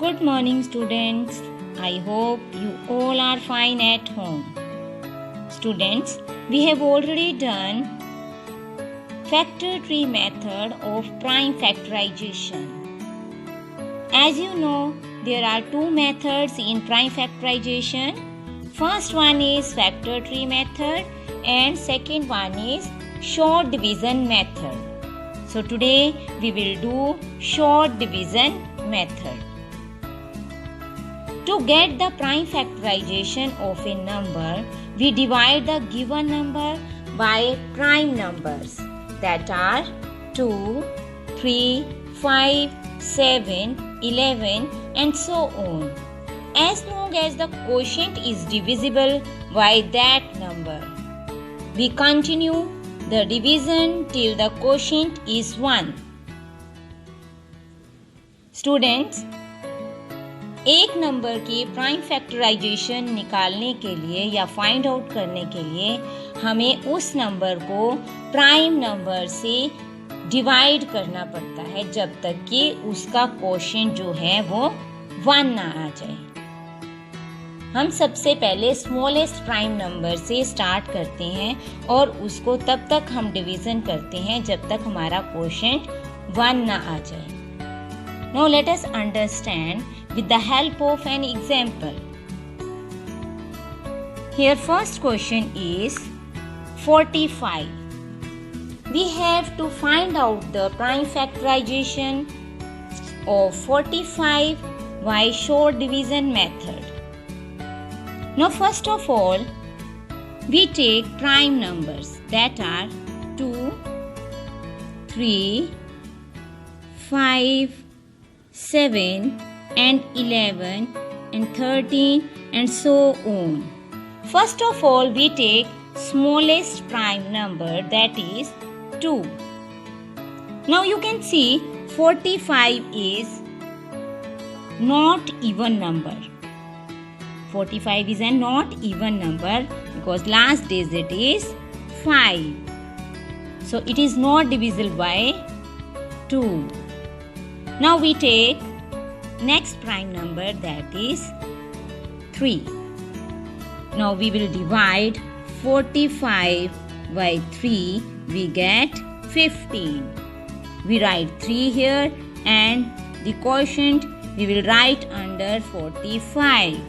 Good morning, students. I hope you all are fine at home. Students, we have already done factor tree method of prime factorization. As you know, there are two methods in prime factorization. First one is factor tree method and second one is short division method. So today we will do short division method. To get the prime factorization of a number, we divide the given number by prime numbers that are 2, 3, 5, 7, 11 and so on. As long as the quotient is divisible by that number, we continue the division till the quotient is 1. Students, एक number की prime factorisation निकालने के लिए या find out करने के लिए हमें उस नंबर को प्राइम नंबर से डिवाइड करना पड़ता है जब तक कि उसका क्वोशिएंट जो है वो 1 ना आ जाए। हम सबसे पहले स्मॉलेस्ट प्राइम नंबर से स्टार्ट करते हैं और उसको तब तक हम डिवीजन करते हैं जब तक हमारा क्वोशिएंट 1 ना आ जाए। Now let us understand with the help of an example. Here first question is 45. We have to find out the prime factorization of 45 by short division method. Now first of all, we take prime numbers that are 2, 3, 5, 7 and 11 and 13 and so on. First of all, we take smallest prime number that is 2. Now you can see 45 is not even number. 45 is a not even number because last digit is 5. So it is not divisible by 2. Now we take next prime number that is 3. Now we will divide 45 by 3, we get 15. We write 3 here and the quotient we will write under 45.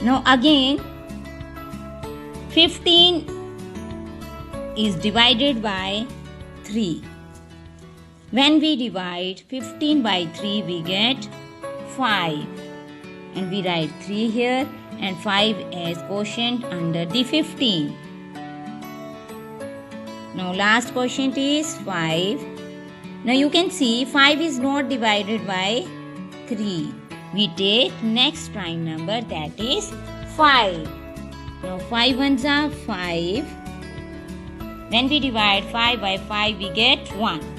Now again 15 is divided by 3. When we divide 15 by 3, we get 5. And we write 3 here and 5 as quotient under the 15. Now last quotient is 5. Now you can see 5 is not divided by 3. We take next prime number that is 5. Now 5 ones are 5. When we divide 5 by 5, we get 1.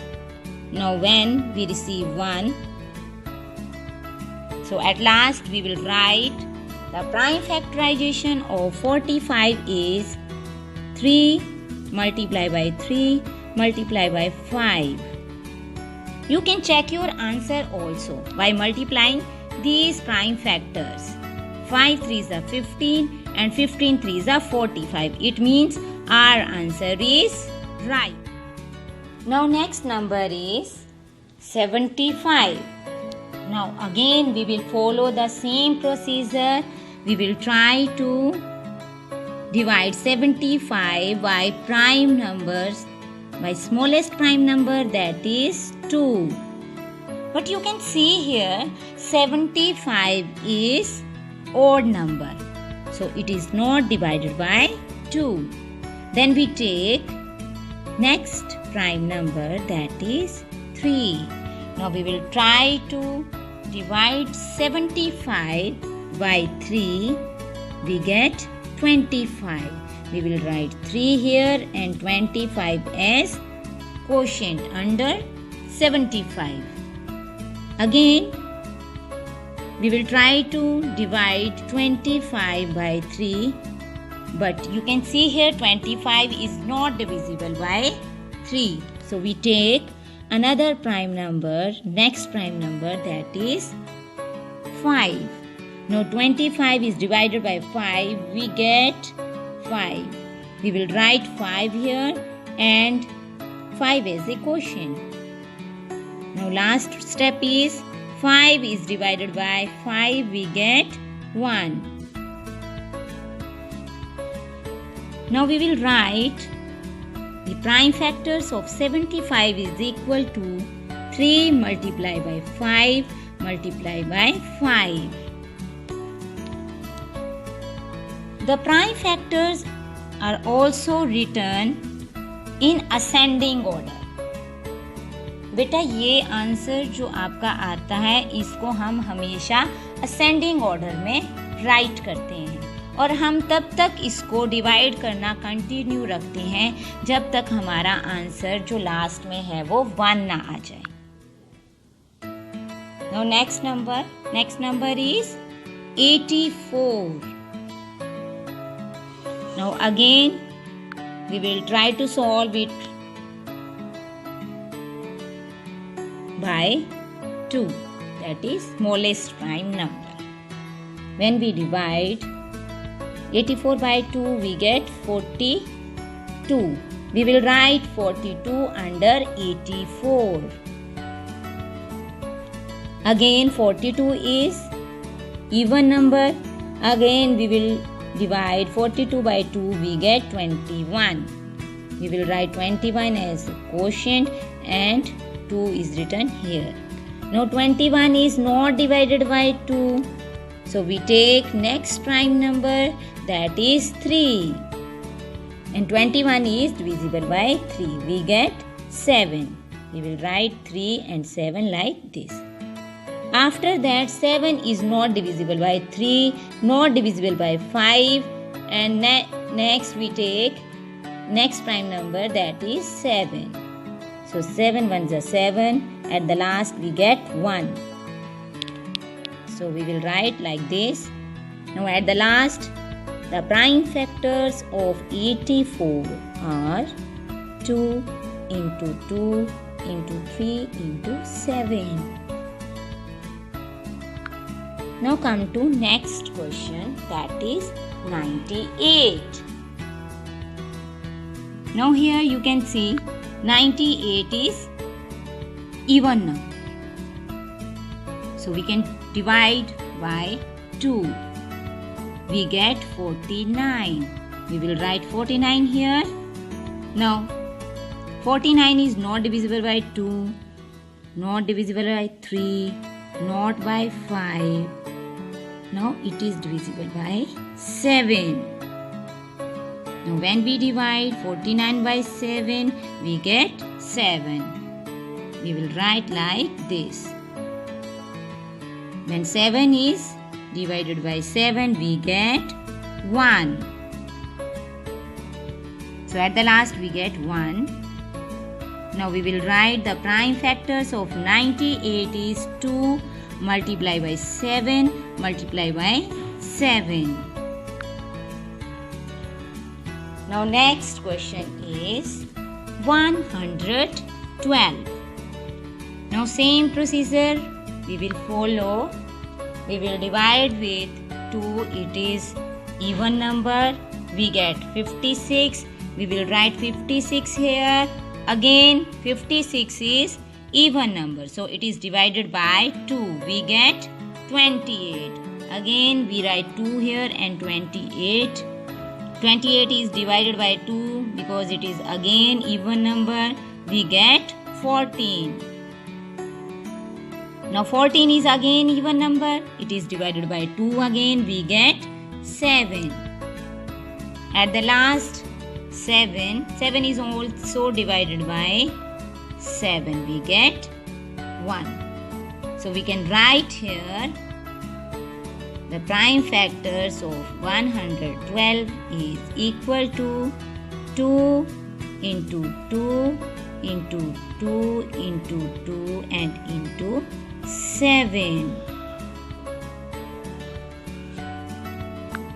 Now when we receive 1, so at last we will write the prime factorization of 45 is 3 multiplied by 3 multiplied by 5. You can check your answer also by multiplying these prime factors. 5 3s are 15 and 15 3s are 45. It means our answer is right. Now next number is 75. Now again we will follow the same procedure. We will try to divide 75 by prime numbers by smallest prime number that is 2. But you can see here 75 is odd number. So it is not divided by 2. Then we take next prime number that is 3. Now we will try to divide 75 by 3. We get 25. We will write 3 here and 25 as quotient under 75. Again we will try to divide 25 by 3. But you can see here 25 is not divisible by 3. So we take another prime number, next prime number, that is 5. Now 25 is divided by 5, we get 5. We will write 5 here and 5 as a quotient. Now last step is 5 is divided by 5, we get 1. Now we will write the prime factors of 75 is equal to 3 multiplied by 5 multiplied by 5. The prime factors are also written in ascending order. बेटा ये answer जो आपका आता है इसको हम हमेशा ascending order में राइट करते हैं और हम तब तक इसको डिवाइड करना कंटिन्यू रखते हैं जब तक हमारा आंसर जो लास्ट में है वो 1 ना आ जाए. Now next number is 84. Now again we will try to solve it by 2, that is smallest prime number. When we divide 84 by 2, we get 42. We will write 42 under 84. Again 42 is even number. Again we will divide 42 by 2, we get 21. We will write 21 as a quotient and 2 is written here. Now 21 is not divided by 2. So we take next prime number, that is 3. And 21 is divisible by 3. We get 7. We will write 3 and 7 like this. After that 7 is not divisible by 3, not divisible by 5, and next we take next prime number, that is 7. So 7 ones are 7. At the last we get 1. So we will write like this. Now at the last, the prime factors of 84 are 2 into 2 into 3 into 7. Now come to next question, that is 98. Now here you can see 98 is even number. So we can divide by 2. We get 49. We will write 49 here. Now 49 is not divisible by 2, not divisible by 3, not by 5. Now it is divisible by 7. Now when we divide 49 by 7, we get 7. We will write like this. When 7 is divided by 7, we get 1. So at the last we get 1. Now we will write the prime factors of 98 is 2 multiplied by 7 multiplied by 7. Now next question is 112. Now same procedure we will follow. We will divide with 2, it is even number. We get 56. We will write 56 here. Again 56 is even number. So it is divided by 2. We get 28. Again we write 2 here and 28. 28 is divided by 2 because it is again even number. We get 14. Now 14 is again even number. It is divided by 2 again. We get 7. At the last 7. 7 is also divided by 7. We get 1. So we can write here the prime factors of 112 is equal to 2 into 2 into 2 into 2 and into 7.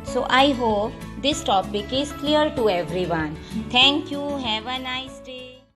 So I hope this topic is clear to everyone. Thank you. Have a nice day.